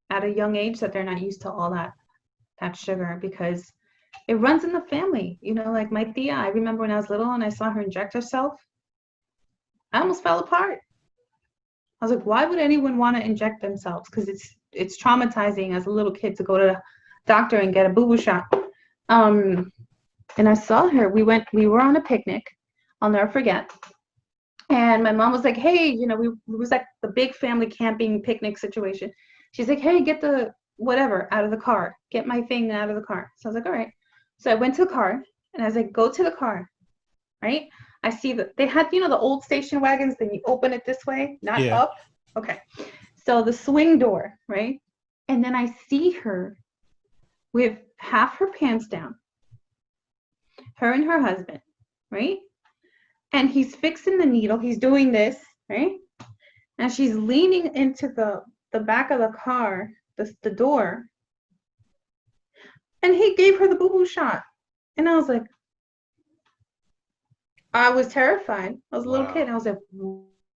at a young age that they're not used to all that sugar because it runs in the family. You know, like my tia, I remember when I was little and I saw her inject herself, I almost fell apart. I was like, why would anyone want to inject themselves? Because it's traumatizing as a little kid to go to the doctor and get a boo-boo shot. Um, and I saw her. We were on a picnic. I'll never forget. And my mom was like, hey, you know, it was like the big family camping picnic situation. She's like, hey, get the whatever out of the car. Get my thing out of the car. So I was like, all right. So I went to the car and I was like, go to the car, right? I see that they had, you know, the old station wagons, then you open it this way, not Yeah. up. Okay. So the swing door, right? And then I see her with half her pants down, her and her husband, right? And he's fixing the needle. He's doing this, right? And she's leaning into the back of the car, the door, and he gave her the boo boo shot. And I was like, I was terrified. I was a little kid. Wow. I was like,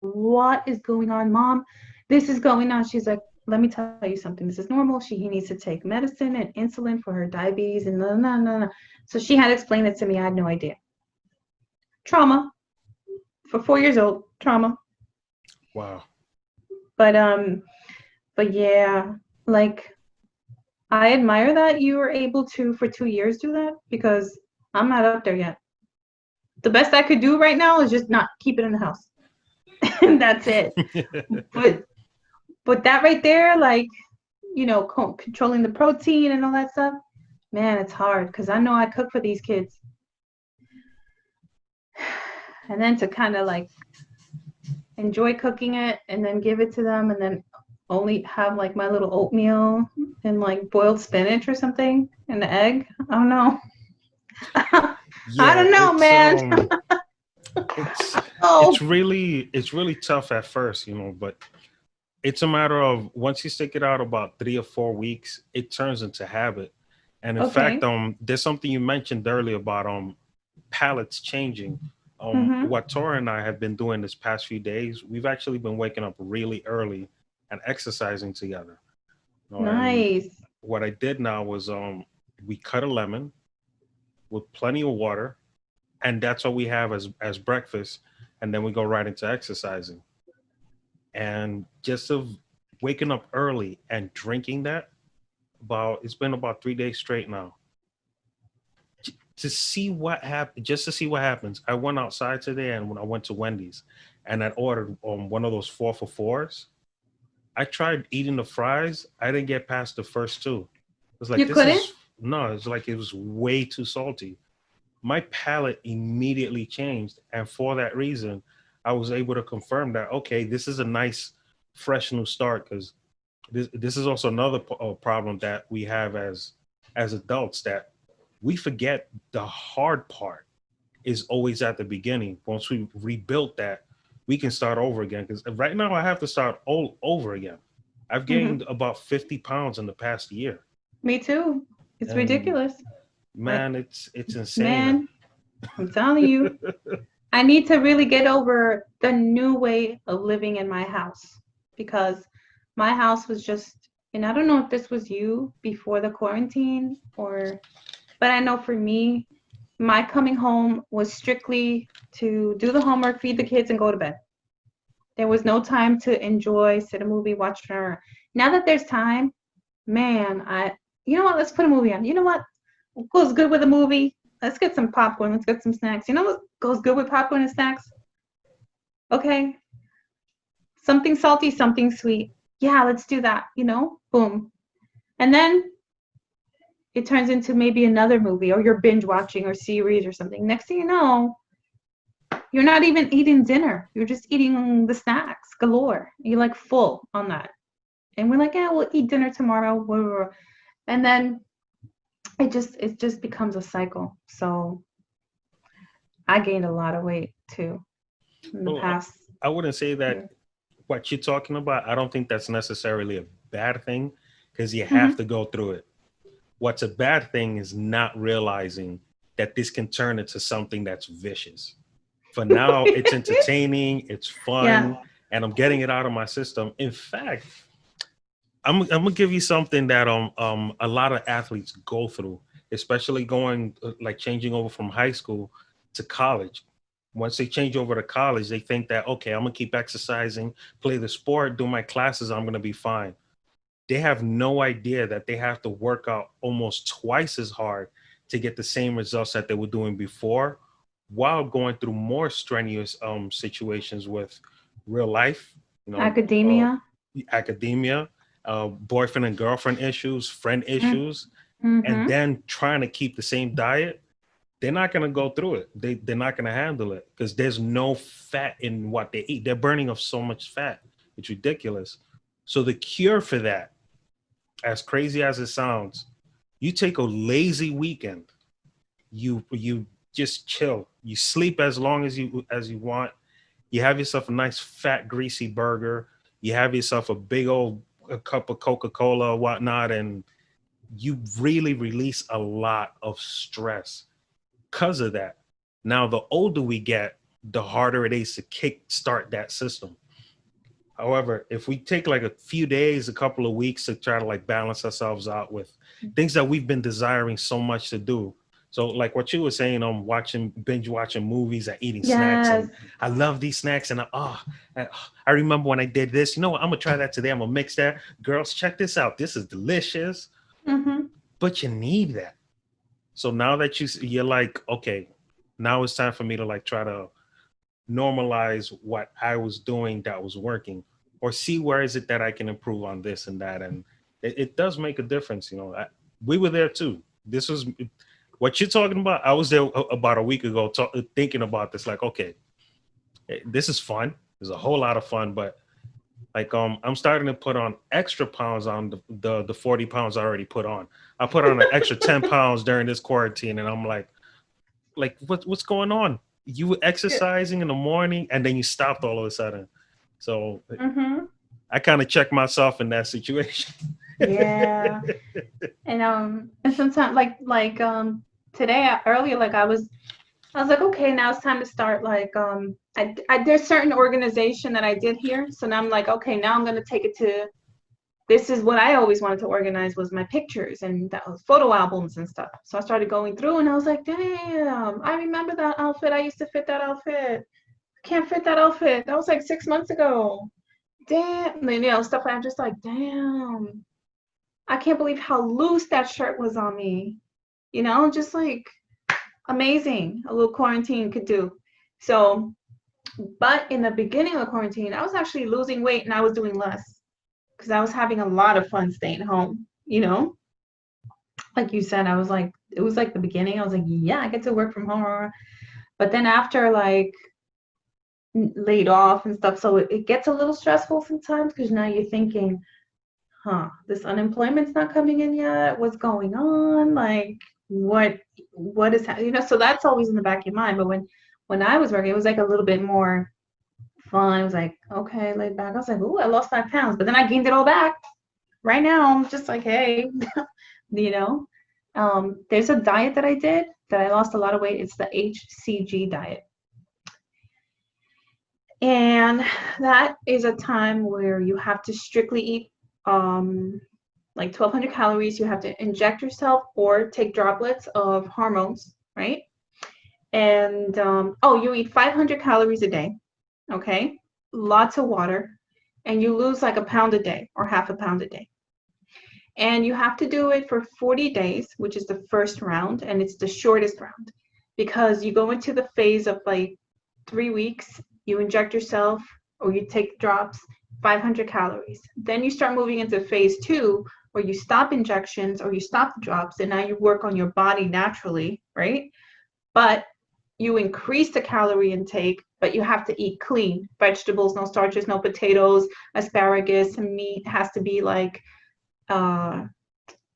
what is going on, mom? This is going on. She's like, let me tell you something. This is normal. He needs to take medicine and insulin for her diabetes and no, no, no, no. So she had to explain it to me. I had no idea. Trauma for 4 years old. Trauma. Wow. But but yeah, like I admire that you were able to for 2 years do that because I'm not up there yet. The best I could do right now is just not keep it in the house. And that's it. But that right there, like, you know, controlling the protein and all that stuff, man, it's hard because I know I cook for these kids. And then to kind of like enjoy cooking it and then give it to them and then only have like my little oatmeal and like boiled spinach or something and the egg. I don't know. I Yeah, don't know, man. it's Oh, it's really tough at first, you know, but it's a matter of once you stick it out about 3 or 4 weeks, it turns into habit. And in fact, okay. there's something you mentioned earlier about palates changing. Mm-hmm. What Tora and I have been doing this past few days, we've actually been waking up really early and exercising together. You know, and Nice. what I did now was we cut a lemon with plenty of water, and that's what we have as breakfast, and then we go right into exercising. And just of waking up early and drinking that, about it's been about 3 days straight now. To see what happened, just to see what happens. I went outside today and when I went to Wendy's and I ordered one of those 4 for 4s. I tried eating the fries. I didn't get past the first two. It was like You this couldn't? is no, it's like it was way too salty. My palate immediately changed. And for that reason, I was able to confirm that, okay, this is a nice, fresh new start. Because this is also another problem that we have as adults that we forget the hard part is always at the beginning. Once we rebuilt that, we can start over again. Because right now, I have to start all over again. I've Mm-hmm. gained about 50 pounds in the past year. Me too. It's And ridiculous. But man, it's insane. man, I'm telling you, I need to really get over the new way of living in my house because my house was just, and I don't know if this was you before the quarantine or, but I know for me, my coming home was strictly to do the homework, feed the kids, and go to bed. There was no time to enjoy, sit a movie, watch her. Now that there's time, man, you know what? Let's put a movie on. You know what? What goes good with a movie? Let's get some popcorn. Let's get some snacks. You know what goes good with popcorn and snacks? Okay, something salty, something sweet. Yeah, let's do that. You know, boom. And then it turns into maybe another movie or you're binge watching or series or something. Next thing you know, you're not even eating dinner. You're just eating the snacks galore. You're like full on that. And we're like, yeah, we'll eat dinner tomorrow. And then it just becomes a cycle. So I gained a lot of weight too in the Well, past I wouldn't say that year. what you're talking about, I don't think that's necessarily a bad thing because you have Mm-hmm. to go through it. What's a bad thing is not realizing that this can turn into something that's vicious. For now, it's entertaining, it's Yeah. fun, and I'm getting it out of my system. In fact, I'm gonna give you something that a lot of athletes go through, especially going like changing over from high school to college. Once they change over to college, they think that okay, I'm gonna keep exercising, play the sport, do my classes, I'm gonna be fine. They have no idea that they have to work out almost twice as hard to get the same results that they were doing before, while going through more strenuous situations with real life, you know, Academia. academia, boyfriend and girlfriend issues, friend issues, and Mm-hmm. then trying to keep the same diet. They're not going to go through it. They're not going to handle it because there's no fat in what they eat. They're burning off so much fat. It's ridiculous. So the cure for that, as crazy as it sounds, you take a lazy weekend. You just chill. You sleep as long as you want. You have yourself a nice fat greasy burger. You have yourself a big old a cup of Coca-Cola or whatnot, and you really release a lot of stress because of that. Now, the older we get, the harder it is to kick start that system. However, if we take like a few days, a couple of weeks to try to like balance ourselves out with things that we've been desiring so much to do. So like what you were saying, watching binge watching movies and eating snacks, Yes. and I love these snacks, and I remember when I did this. You know what? I'm gonna try that today. I'm gonna mix that. Girls, check this out. This is delicious, Mm-hmm. but you need that. So now that you're like, okay, now it's time for me to like try to normalize what I was doing that was working, or see where is it that I can improve on this and that, and it does make a difference. We were there too. This was what you're talking about. I was there about a week ago, thinking about this. Like, okay, this is fun. There's a whole lot of fun, but like I'm starting to put on extra pounds on the 40 pounds I already put on. I put on an extra 10 pounds during this quarantine, and I'm like what's going on? You were exercising in the morning and then you stopped all of a sudden. So Mm-hmm. I kind of checked myself in that situation. Yeah. And sometimes today earlier, like I was like, okay, now it's time to start. Like, there's certain organization that I did here. So now I'm like, okay, now I'm going to take it to, this is what I always wanted to organize was my pictures and that was photo albums and stuff. So I started going through and I was like, damn, I remember that outfit. I used to fit that outfit. Can't fit that outfit. That was like 6 months ago. Damn. And, stuff like I'm just like, damn, I can't believe how loose that shirt was on me. Just like amazing. A little quarantine could do. So, but in the beginning of quarantine, I was actually losing weight and I was doing less because I was having a lot of fun staying home. Like you said, I was like, it was like the beginning. I was like, yeah, I get to work from home. But then after like laid off and stuff, so it gets a little stressful sometimes because now you're thinking, this unemployment's not coming in yet. What's going on? Like, what is so that's always in the back of your mind. But when I was working, it was like a little bit more fun. It was like, okay, laid back. I was like, ooh, I lost 5 pounds, but then I gained it all back. Right now, I'm just like, hey, you know. There's a diet that I did that I lost a lot of weight. It's the HCG diet. And that is a time where you have to strictly eat like 1,200 calories. You have to inject yourself or take droplets of hormones, right? And you eat 500 calories a day, okay? Lots of water, and you lose like a pound a day or half a pound a day. And you have to do it for 40 days, which is the first round, and it's the shortest round because you go into the phase of like 3 weeks, you inject yourself or you take drops, 500 calories. Then you start moving into phase 2 where you stop injections or you stop the drops, and now you work on your body naturally, right? But you increase the calorie intake, but you have to eat clean. Vegetables, no starches, no potatoes, asparagus, and meat has to be like I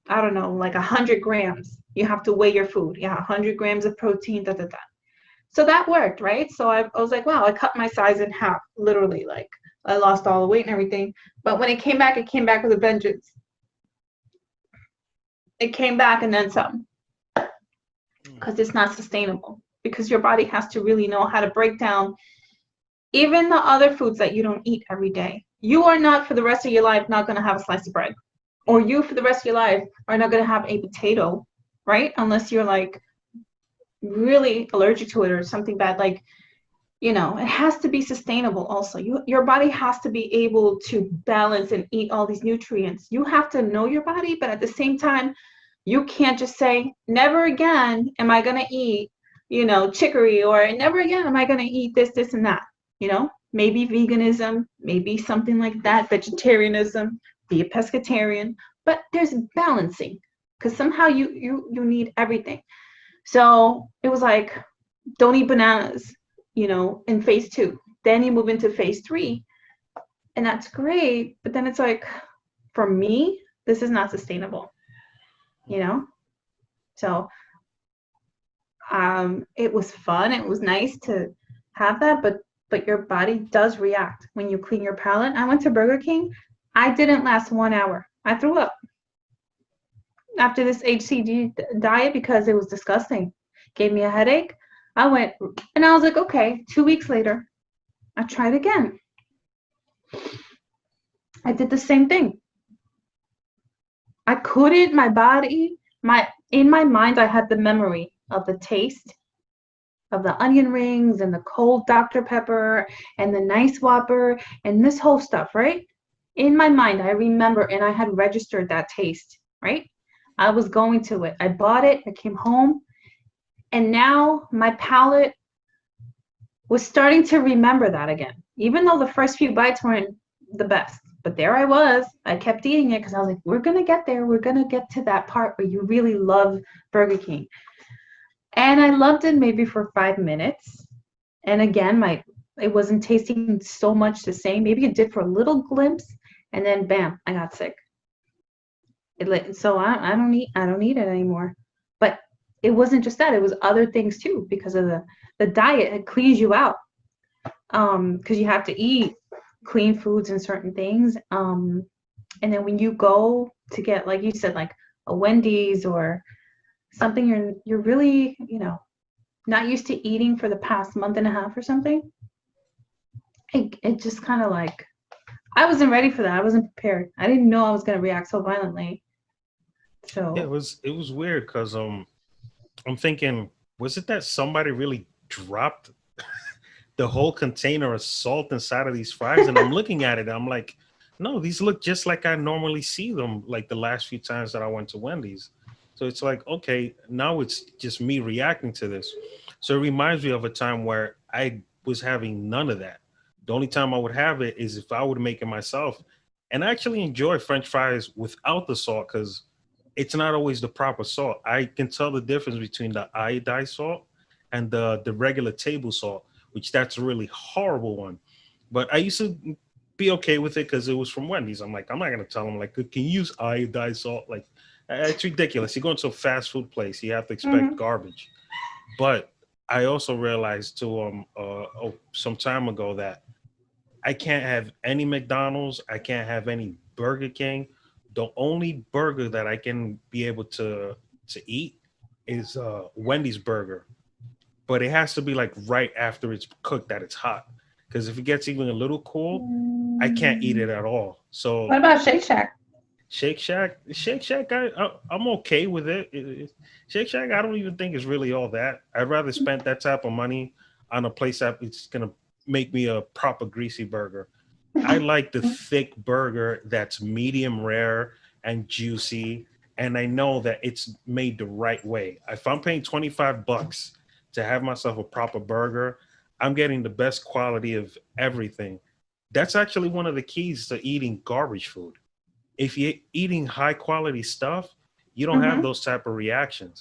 don't know, like 100 grams. You have to weigh your food. Yeah, 100 grams of protein, da, da, da. So that worked, right? So I was like, wow, I cut my size in half, literally. Like, I lost all the weight and everything. But when it came back with a vengeance. It came back and then some. Because it's not sustainable. Because your body has to really know how to break down even the other foods that you don't eat every day. You are not, for the rest of your life, not going to have a slice of bread. or you for the rest of your life are not going to have a potato, right? Unless you're like really allergic to it or something bad. Like, it has to be sustainable also. Your body has to be able to balance and eat all these nutrients. You have to know your body, but at the same time, you can't just say, never again am I going to eat, chicory, or never again am I going to eat this and that. Maybe veganism, maybe something like that, vegetarianism, be a pescatarian, but there's balancing, because somehow you need everything. So it was like, don't eat bananas, in phase 2. Then you move into phase 3, and that's great. But then it's like, for me, this is not sustainable, you know? So it was fun. It was nice to have that, but your body does react when you clean your palate. I went to Burger King. I didn't last 1 hour. I threw up after this HCG diet because it was disgusting. Gave me a headache. I went, and I was like, okay. 2 weeks later, I tried again. I did the same thing. I couldn't, my body, in my mind, I had the memory of the taste of the onion rings and the cold Dr. Pepper and the nice Whopper and this whole stuff, right? In my mind, I remember, and I had registered that taste, right? I was going to it. I bought it. I came home. And now my palate was starting to remember that again, even though the first few bites weren't the best. But there I was. I kept eating it because I was like, we're going to get there. We're going to get to that part where you really love Burger King. And I loved it maybe for 5 minutes. And again, it wasn't tasting so much the same. Maybe it did for a little glimpse. And then bam, I got sick. So I don't eat it anymore. But it wasn't just that. It was other things too, because of the diet. It cleans you out. Because you have to eat clean foods and certain things. And then when you go to get, like you said, like a Wendy's or something you're really, not used to eating for the past month and a half or something, it just kind of like, I wasn't ready for that. I wasn't prepared. I didn't know I was going to react so violently. So Yeah, it was weird because I'm thinking, was it that somebody really dropped the whole container of salt inside of these fries? And I'm looking at it, I'm like, no, these look just like I normally see them, like the last few times that I went to Wendy's. So it's like, okay, now it's just me reacting to this. So it reminds me of a time where I was having none of that. The only time I would have it is if I would make it myself. And I actually enjoy French fries without the salt because it's not always the proper salt. I can tell the difference between the iodized salt and the regular table salt, which that's a really horrible one. But I used to be okay with it because it was from Wendy's. I'm like, I'm not gonna tell them like, can you use iodized salt? Like, it's ridiculous. You go into a fast food place, you have to expect garbage. But I also realized too, some time ago that I can't have any McDonald's. I can't have any Burger King. The only burger that I can be able to eat is Wendy's burger, but it has to be like right after it's cooked that it's hot. Because if it gets even a little cool, I can't eat it at all. what So about Shake Shack? Shake Shack, I'm okay with it. Shake Shack, I don't even think is really all that. I'd rather spend that type of money on a place that it's gonna make me a proper greasy burger. I like the thick burger that's medium rare and juicy, and I know that it's made the right way. If I'm paying $25 to have myself a proper burger, I'm getting the best quality of everything. That's actually one of the keys to eating garbage food. If you're eating high quality stuff, you don't have Mm-hmm. those type of reactions.